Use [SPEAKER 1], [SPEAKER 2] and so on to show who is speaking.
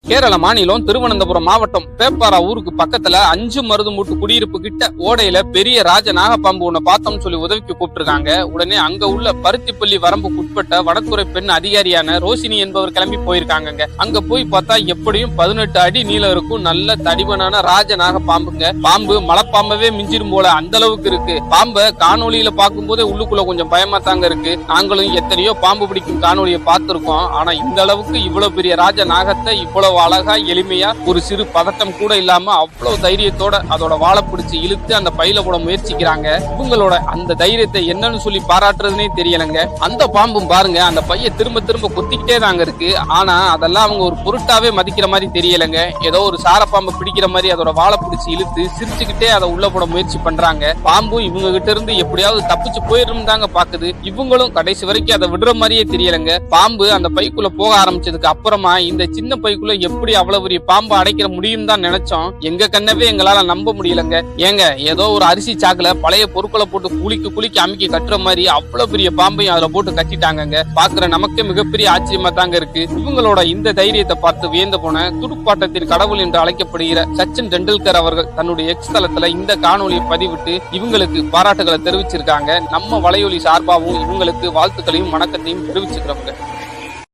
[SPEAKER 1] கேரள மாநிலம் திருவனந்தபுரம் மாவட்டம் பேப்பாரா ஊருக்கு பக்கத்துல 5 மருதுமூட்டு குடியிருப்பு கிட்ட ஓடையில பெரிய ராஜ நாகப்பாம்பு ஒண்ணு பார்த்தோம்னு சொல்லி உதவிக்கு கூப்பிட்டுருக்காங்க. உடனே அங்க உள்ள பருத்திப்பள்ளி வரம்புக்கு உட்பட்ட வனத்துறை பெண் அதிகாரியான ரோஷினி என்பவர் கிளம்பி போயிருக்காங்க. அங்க போய் பார்த்தா எப்படியும் 18 அடி நீளம் இருக்கும். நல்ல தடிமனான ராஜ நாகப்பாம்புங்க. பாம்பு மலைப்பாம்பவே மிஞ்சிரும் போல அந்த அளவுக்கு இருக்கு. பாம்பை காணொலியில பார்க்கும் போதே உள்ளுக்குள்ள கொஞ்சம் பயமா தாங்க இருக்கு. நாங்களும் எத்தனையோ பாம்பு பிடிக்கும் காணொலியை பார்த்திருக்கோம். ஆனா இந்த அளவுக்கு இவ்வளவு பெரிய ராஜ நாகத்தை இவ்வளவு அழகா எளிமையா ஒரு சிறு பதட்டம் கூட இல்லாம அவ்வளவு தைரியத்தோட அதோட வாழை பிடிச்சு இழுத்து அந்த பையில போட முயற்சிக்கிறாங்க. இவங்களோட அந்த தைரியத்தை என்னன்னு சொல்லி பாராட்டுறதுனே தெரியலங்க. அந்த பாம்பும் பாருங்க அந்த பைய திரும்ப திரும்ப கொத்திக்கிட்டே தாங்க இருக்கு. ஆனா அதெல்லாம் அவங்க ஒரு பொருட்டாவே மதிக்கிற மாதிரி தெரியலங்க. ஏதோ ஒரு சாரப்பாம்பு பிடிக்கிற மாதிரி அதோட வாழை பிடிச்சு இழுத்து சிரிச்சுக்கிட்டே அதை உள்ள போட முயற்சி பண்றாங்க. பாம்பும் இவங்க கிட்ட இருந்து எப்படியாவது தப்பிச்சு போயிடும் தாங்க பாக்குது. இவங்களும் கடைசி வரைக்கும் அதை விடுற மாதிரியே தெரியலங்க. பாம்பு அந்த பைக்குள்ள போக ஆரம்பிச்சதுக்கு அப்புறமா இந்த சின்ன பைக்குள்ள எப்படி அவ்வளவு பெரிய பாம்பு அடைக்கிற முடியும் தான் நினைச்சோம். எங்க கண்ணவே எங்களால நம்ப முடியலங்க. ஏங்க ஏதோ ஒரு அரிசி சாக்குல பழைய பொருட்களை போட்டு குளிக்கு அமுக்கி கட்டுற மாதிரி அவ்வளவு பெரிய பாம்பையும் அதுல போட்டு கட்டிட்டாங்க. பாக்குற நமக்கே மிகப்பெரிய ஆச்சரியமா தாங்க இருக்கு. இவங்களோட இந்த தைரியத்தை பார்த்து வியந்து போன துடுப்பாட்டத்தின் கடவுள் என்று அழைக்கப்படுகிற சச்சின் டெண்டுல்கர் அவர்கள் தன்னுடைய எக்ஸ் தளத்துல இந்த காணொலியை பதிவிட்டு இவங்களுக்கு பாராட்டுகளை தெரிவிச்சிருக்காங்க. நம்ம வலையொலி சார்பாகவும் இவங்களுக்கு வாழ்த்துக்களையும் வணக்கத்தையும் தெரிவிச்சுக்கிறோங்க.